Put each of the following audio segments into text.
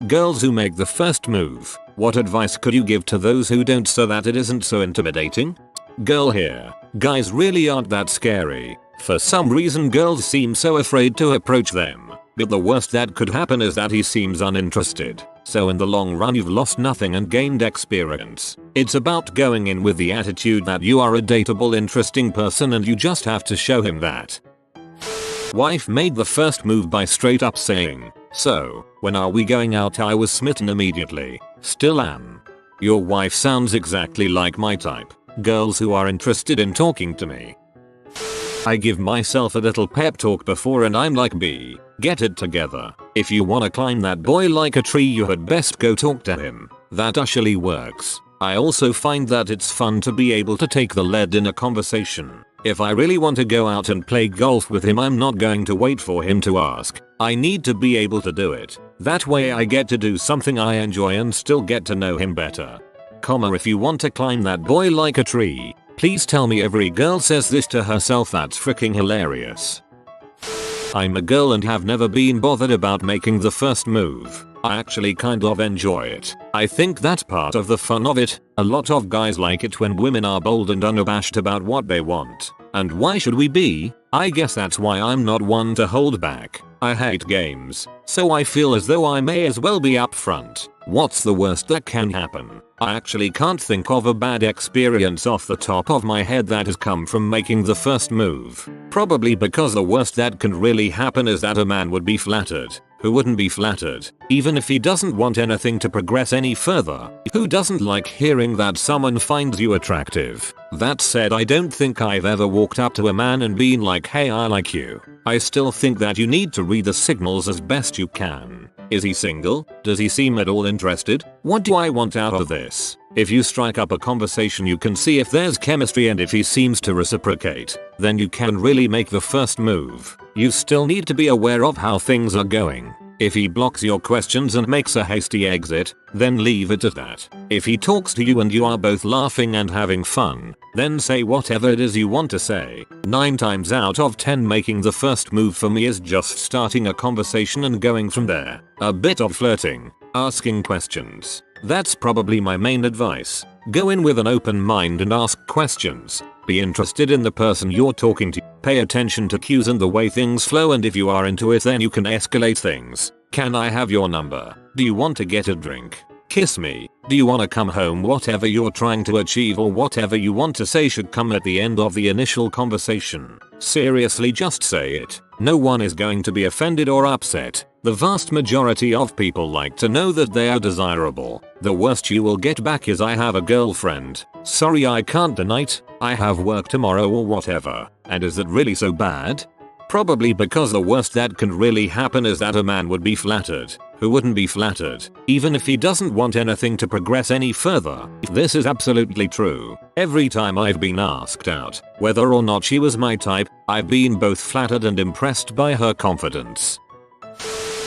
Girls who make the first move, what advice could you give to those who don't so that it isn't so intimidating? Girl here. Guys really aren't that scary. For some reason girls seem so afraid to approach them. But the worst that could happen is that he seems uninterested. So in the long run you've lost nothing and gained experience. It's about going in with the attitude that you are a dateable interesting person and you just have to show him that. Wife made the first move by straight up saying, "So, when are we going out?" I was smitten immediately. Still am. Your wife sounds exactly like my type. Girls who are interested in talking to me. I give myself a little pep talk before and I'm like, B, get it together. If you wanna climb that boy like a tree you had best go talk to him. That actually works. I also find that it's fun to be able to take the lead in a conversation. If I really want to go out and play golf with him I'm not going to wait for him to ask. I need to be able to do it. That way I get to do something I enjoy and still get to know him better. If you want to climb that boy like a tree, please tell me every girl says this to herself. That's freaking hilarious. I'm a girl and have never been bothered about making the first move. I actually kind of enjoy it. I think that's part of the fun of it. A lot of guys like it when women are bold and unabashed about what they want. And why should we be? I guess that's why I'm not one to hold back. I hate games, so I feel as though I may as well be upfront. What's the worst that can happen? I actually can't think of a bad experience off the top of my head that has come from making the first move. Probably because the worst that can really happen is that a man would be flattered. Who wouldn't be flattered? Even if he doesn't want anything to progress any further. Who doesn't like hearing that someone finds you attractive? That said, I don't think I've ever walked up to a man and been like, "Hey, I like you." I still think that you need to read the signals as best you can. Is he single? Does he seem at all interested? What do I want out of this? If you strike up a conversation you can see if there's chemistry, and if he seems to reciprocate, then you can really make the first move. You still need to be aware of how things are going. If he blocks your questions and makes a hasty exit, then leave it at that. If he talks to you and you are both laughing and having fun, then say whatever it is you want to say. 9 times out of 10 making the first move for me is just starting a conversation and going from there. A bit of flirting, asking questions. That's probably my main advice. Go in with an open mind and ask questions. Be interested in the person you're talking to. Pay attention to cues and the way things flow, and if you are into it then you can escalate things. Can I have your number? Do you want to get a drink? Kiss me? Do you want to come home? Whatever you're trying to achieve or whatever you want to say should come at the end of the initial conversation. Seriously, just say it. No one is going to be offended or upset. The vast majority of people like to know that they are desirable. The worst you will get back is, "I have a girlfriend. Sorry, I can't tonight. I have work tomorrow," or whatever. And is it really so bad? Probably because the worst that can really happen is that a man would be flattered. Who wouldn't be flattered? Even if he doesn't want anything to progress any further. This is absolutely true. Every time I've been asked out, whether or not she was my type, I've been both flattered and impressed by her confidence.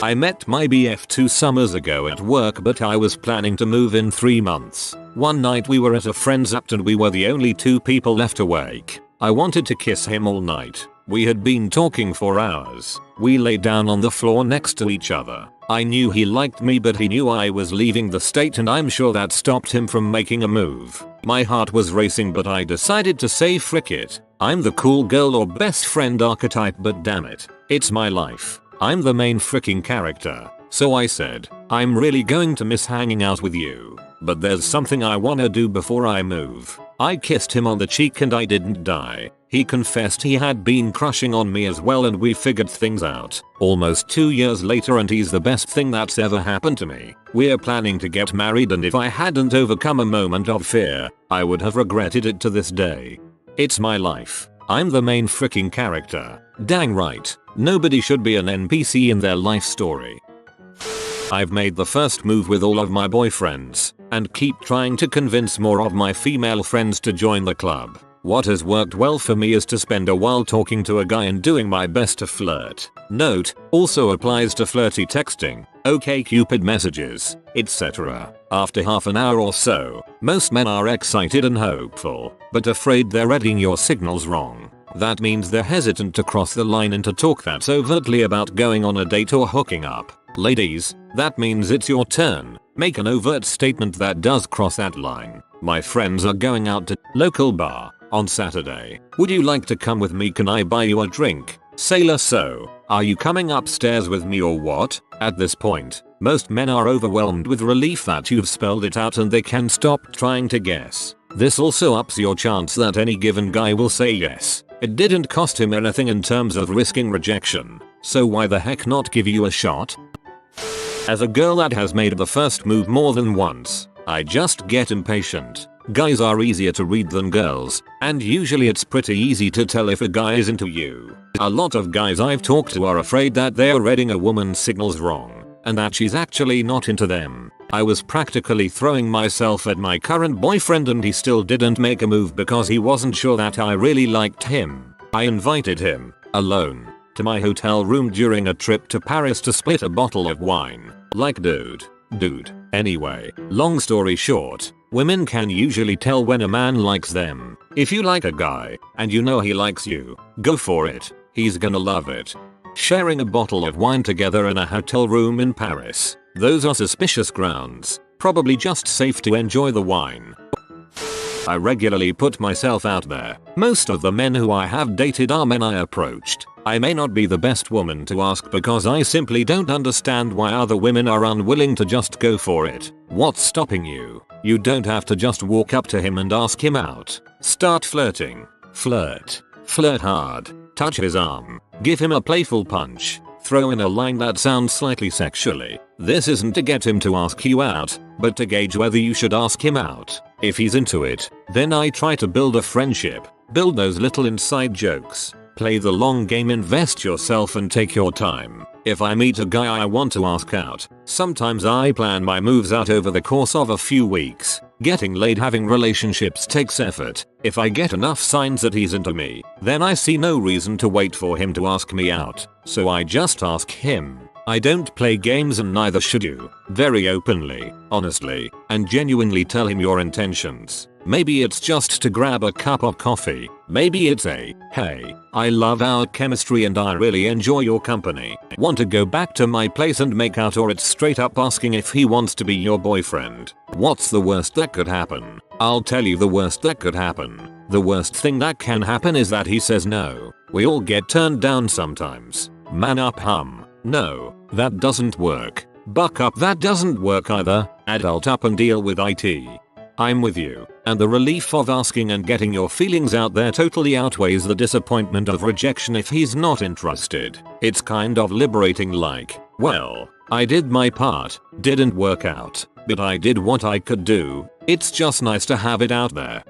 I met my BF 2 summers ago at work, but I was planning to move in 3 months. One night we were at a friend's apt and we were the only 2 people left awake. I wanted to kiss him all night. We had been talking for hours. We lay down on the floor next to each other. I knew he liked me, but he knew I was leaving the state, and I'm sure that stopped him from making a move. My heart was racing, but I decided to say frick it. I'm the cool girl or best friend archetype, but damn it, it's my life. I'm the main freaking character. So I said, "I'm really going to miss hanging out with you, but there's something I wanna do before I move." I kissed him on the cheek and I didn't die. He confessed he had been crushing on me as well, and we figured things out. Almost 2 years later, and he's the best thing that's ever happened to me. We're planning to get married, and if I hadn't overcome a moment of fear, I would have regretted it to this day. It's my life. I'm the main freaking character. Dang right. Nobody should be an NPC in their life story. I've made the first move with all of my boyfriends, and keep trying to convince more of my female friends to join the club. What has worked well for me is to spend a while talking to a guy and doing my best to flirt. Note, also applies to flirty texting, OkCupid messages, etc. After half an hour or so, most men are excited and hopeful, but afraid they're reading your signals wrong. That means they're hesitant to cross the line into talk that's overtly about going on a date or hooking up. Ladies, that means it's your turn. Make an overt statement that does cross that line. My friends are going out to local bar on Saturday. Would you like to come with me? Can I buy you a drink? Sailor, so, are you coming upstairs with me or what? At this point, most men are overwhelmed with relief that you've spelled it out and they can stop trying to guess. This also ups your chance that any given guy will say yes. It didn't cost him anything in terms of risking rejection, so why the heck not give you a shot? As a girl that has made the first move more than once, I just get impatient. Guys are easier to read than girls, and usually it's pretty easy to tell if a guy is into you. A lot of guys I've talked to are afraid that they're reading a woman's signals wrong, and that she's actually not into them. I was practically throwing myself at my current boyfriend and he still didn't make a move because he wasn't sure that I really liked him. I invited him, alone, to my hotel room during a trip to Paris to split a bottle of wine. Like dude. Anyway, long story short, women can usually tell when a man likes them. If you like a guy, and you know he likes you, go for it. He's gonna love it. Sharing a bottle of wine together in a hotel room in Paris. Those are suspicious grounds. Probably just safe to enjoy the wine. I regularly put myself out there. Most of the men who I have dated are men I approached. I may not be the best woman to ask because I simply don't understand why other women are unwilling to just go for it. What's stopping you? You don't have to just walk up to him and ask him out. Start flirting. Flirt hard. Touch his arm. Give him a playful punch. Throw in a line that sounds slightly sexually. This isn't to get him to ask you out, but to gauge whether you should ask him out. If he's into it, then I try to build a friendship. Build those little inside jokes. Play the long game, invest yourself and take your time. If I meet a guy I want to ask out, sometimes I plan my moves out over the course of a few weeks. Getting laid, having relationships takes effort. If I get enough signs that he's into me, then I see no reason to wait for him to ask me out. So I just ask him. I don't play games and neither should you. Very openly, honestly, and genuinely tell him your intentions. Maybe it's just to grab a cup of coffee. Maybe it's a, hey, I love our chemistry and I really enjoy your company. Want to go back to my place and make out, or it's straight up asking if he wants to be your boyfriend. What's the worst that could happen? I'll tell you the worst that could happen. The worst thing that can happen is that he says no. We all get turned down sometimes. Man up, hum. No, that doesn't work. Buck up, that doesn't work either. Adult up and deal with it. I'm with you, and the relief of asking and getting your feelings out there totally outweighs the disappointment of rejection if he's not interested. It's kind of liberating, like, well, I did my part, didn't work out, but I did what I could do. It's just nice to have it out there.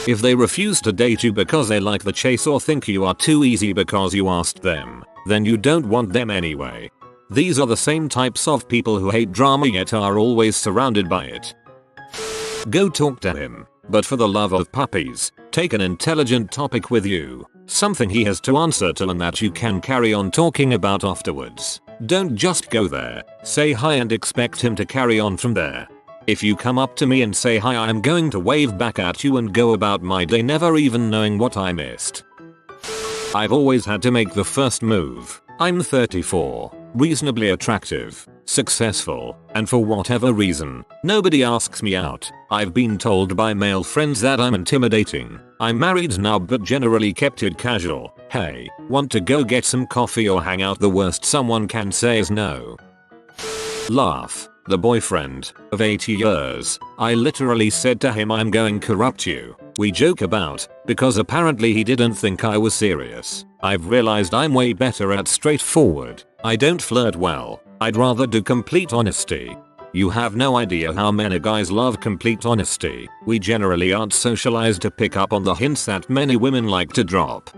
If they refuse to date you because they like the chase or think you are too easy because you asked them, then you don't want them anyway. These are the same types of people who hate drama yet are always surrounded by it. Go talk to him, but for the love of puppies, take an intelligent topic with you, something he has to answer to and that you can carry on talking about afterwards. Don't just go there, say hi and expect him to carry on from there. If you come up to me and say hi, I'm going to wave back at you and go about my day never even knowing what I missed. I've always had to make the first move. I'm 34, reasonably attractive, successful, and for whatever reason, nobody asks me out. I've been told by male friends that I'm intimidating. I'm married now but generally kept it casual. Hey, want to go get some coffee or hang out? The worst someone can say is no. Laugh. The boyfriend, of 8 years, I literally said to him, I'm going to corrupt you. We joke about, because apparently he didn't think I was serious. I've realized I'm way better at straightforward. I don't flirt well. I'd rather do complete honesty. You have no idea how many guys love complete honesty. We generally aren't socialized to pick up on the hints that many women like to drop.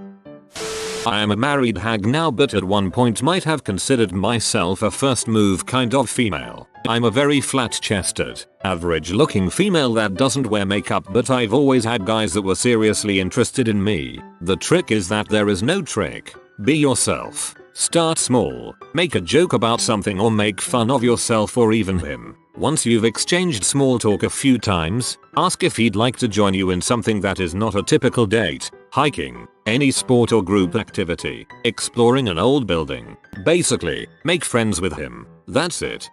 I am a married hag now, but at one point might have considered myself a first move kind of female. I'm a very flat-chested, average-looking female that doesn't wear makeup, but I've always had guys that were seriously interested in me. The trick is that there is no trick. Be yourself. Start small. Make a joke about something or make fun of yourself or even him. Once you've exchanged small talk a few times, ask if he'd like to join you in something that is not a typical date. hiking, any sport or group activity, exploring an old building. Basically, make friends with him. That's it.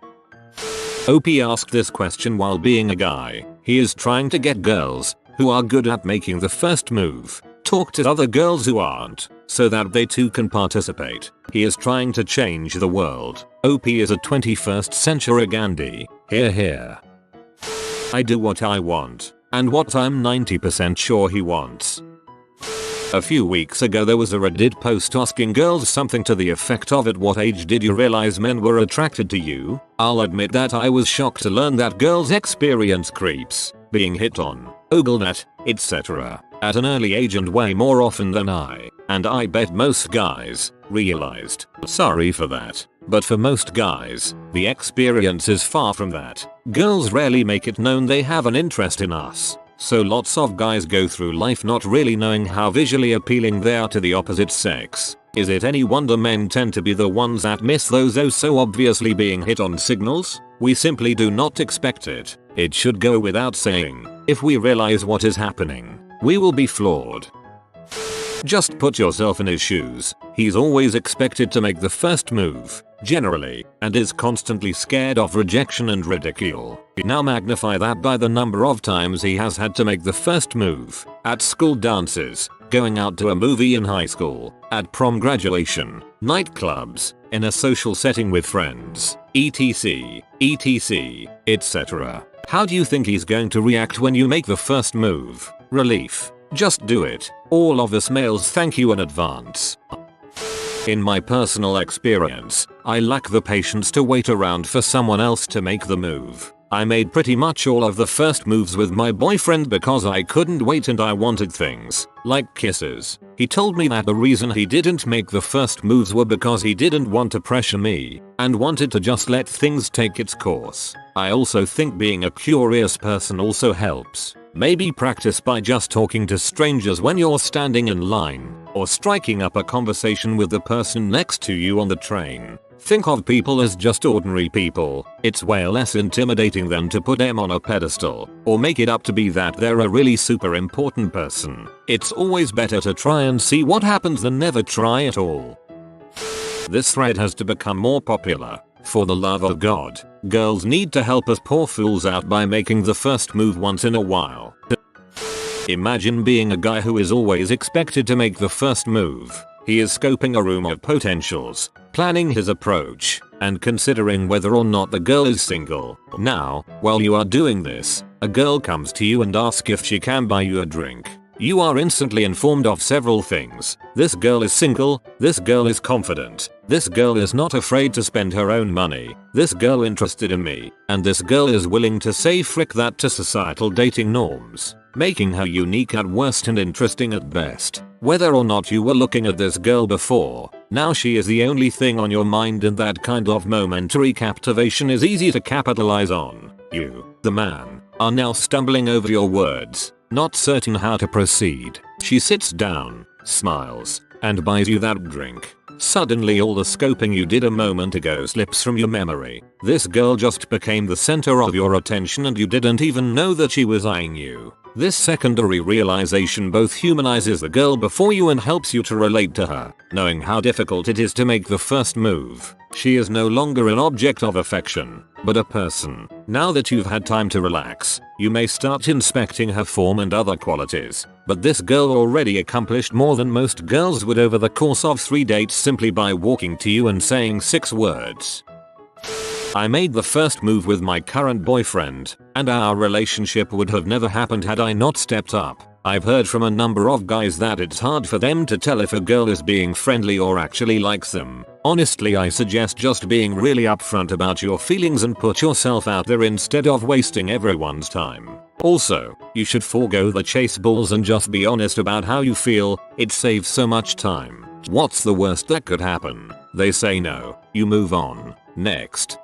OP asked this question while being a guy. He is trying to get girls who are good at making the first move talk to other girls who aren't, so that they too can participate. He is trying to change the world. OP is a 21st century Gandhi. Hear hear. I do what I want, and what I'm 90% sure he wants. A few weeks ago there was a Reddit post asking girls something to the effect of, at what age did you realize men were attracted to you? I'll admit that I was shocked to learn that girls experience creeps, being hit on, ogled at, etc. at an early age and way more often than I bet most guys, realized. Sorry for that. But for most guys, the experience is far from that. Girls rarely make it known they have an interest in us. So lots of guys go through life not really knowing how visually appealing they are to the opposite sex. Is it any wonder men tend to be the ones that miss those oh so obviously being hit on signals? We simply do not expect it. It should go without saying, if we realize what is happening, we will be floored. Just put yourself in his shoes. He's always expected to make the first move, generally, and is constantly scared of rejection and ridicule. Now magnify that by the number of times he has had to make the first move. At school dances, going out to a movie in high school, at prom, graduation, nightclubs, in a social setting with friends, etc, etc. How do you think he's going to react when you make the first move? Relief. Just do it. All of us males thank you in advance. In my personal experience, I lack the patience to wait around for someone else to make the move. I made pretty much all of the first moves with my boyfriend because I couldn't wait and I wanted things like kisses. He told me that the reason he didn't make the first moves were because he didn't want to pressure me and wanted to just let things take its course. I also think being a curious person also helps. Maybe practice by just talking to strangers when you're standing in line, or striking up a conversation with the person next to you on the train. Think of people as just ordinary people. It's way less intimidating than to put them on a pedestal, or make it up to be that they're a really super important person. It's always better to try and see what happens than never try at all. This thread has to become more popular. For the love of God, girls need to help us poor fools out by making the first move once in a while. Imagine being a guy who is always expected to make the first move. He is scoping a room of potentials, planning his approach, and considering whether or not the girl is single. Now, while you are doing this, a girl comes to you and asks if she can buy you a drink. You are instantly informed of several things. This girl is single, this girl is confident, this girl is not afraid to spend her own money, this girl interested in me, and this girl is willing to say frick that to societal dating norms, making her unique at worst and interesting at best. Whether or not you were looking at this girl before, now she is the only thing on your mind, and that kind of momentary captivation is easy to capitalize on. You, the man, are now stumbling over your words, not certain how to proceed. She sits down, smiles, and buys you that drink. Suddenly all the scoping you did a moment ago slips from your memory. This girl just became the center of your attention and you didn't even know that she was eyeing you. This secondary realization both humanizes the girl before you and helps you to relate to her, knowing how difficult it is to make the first move. She is no longer an object of affection, but a person. Now that you've had time to relax, you may start inspecting her form and other qualities. But this girl already accomplished more than most girls would over the course of 3 dates simply by walking to you and saying 6 words. I made the first move with my current boyfriend, and our relationship would have never happened had I not stepped up. I've heard from a number of guys that it's hard for them to tell if a girl is being friendly or actually likes them. Honestly, I suggest just being really upfront about your feelings and put yourself out there instead of wasting everyone's time. Also, you should forego the chase balls and just be honest about how you feel. It saves so much time. What's the worst that could happen? They say no. You move on. Next.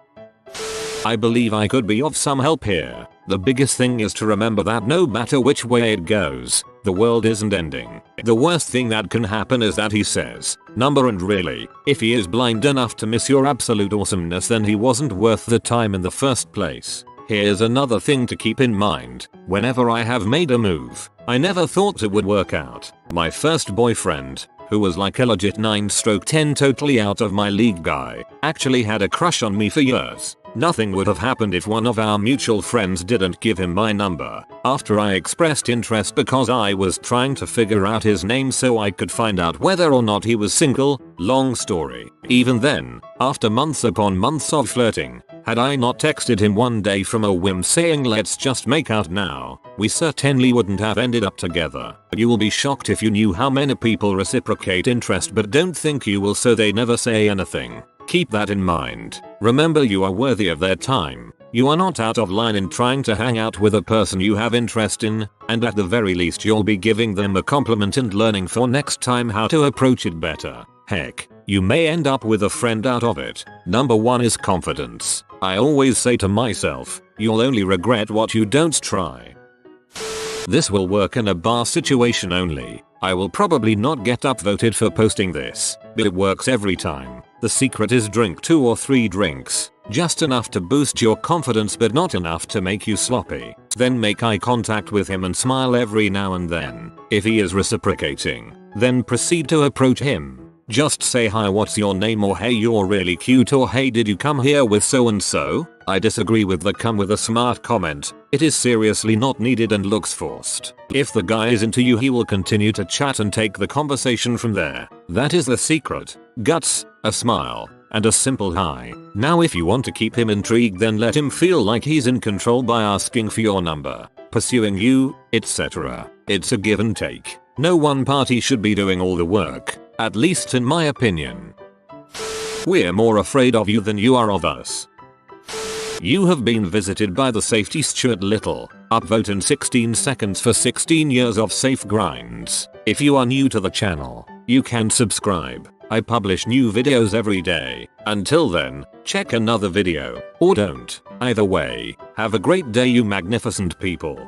I believe I could be of some help here. The biggest thing is to remember that no matter which way it goes, the world isn't ending. The worst thing that can happen is that he says, number, and really, if he is blind enough to miss your absolute awesomeness, then he wasn't worth the time in the first place. Here's another thing to keep in mind. Whenever I have made a move, I never thought it would work out. My first boyfriend, who was like a legit 9/10 totally out of my league guy, actually had a crush on me for years. Nothing would have happened if one of our mutual friends didn't give him my number after I expressed interest because I was trying to figure out his name so I could find out whether or not he was single. Long story. Even then, after months upon months of flirting, had I not texted him one day from a whim saying let's just make out now, we certainly wouldn't have ended up together. You will be shocked if you knew how many people reciprocate interest but don't think you will, so they never say anything. Keep that in mind. Remember, you are worthy of their time. You are not out of line in trying to hang out with a person you have interest in, and at the very least you'll be giving them a compliment and learning for next time how to approach it better. Heck, you may end up with a friend out of it. Number 1 is confidence. I always say to myself, you'll only regret what you don't try. This will work in a bar situation only. I will probably not get upvoted for posting this, but it works every time. The secret is drink 2 or 3 drinks, just enough to boost your confidence but not enough to make you sloppy. Then make eye contact with him and smile every now and then. If he is reciprocating, then proceed to approach him. Just say hi, what's your name, or hey you're really cute, or hey did you come here with so and so? I disagree with the come with a smart comment. It is seriously not needed and looks forced. If the guy is into you, he will continue to chat and take the conversation from there. That is the secret. Guts, a smile, and a simple hi. Now if you want to keep him intrigued, then let him feel like he's in control by asking for your number, pursuing you, etc. It's a give and take. No one party should be doing all the work, at least in my opinion. We're more afraid of you than you are of us. You have been visited by the safety Stuart Little. Upvote in 16 seconds for 16 years of safe grinds. If you are new to the channel, you can subscribe. I publish new videos every day. Until then, check another video, or don't. Either way, have a great day you magnificent people.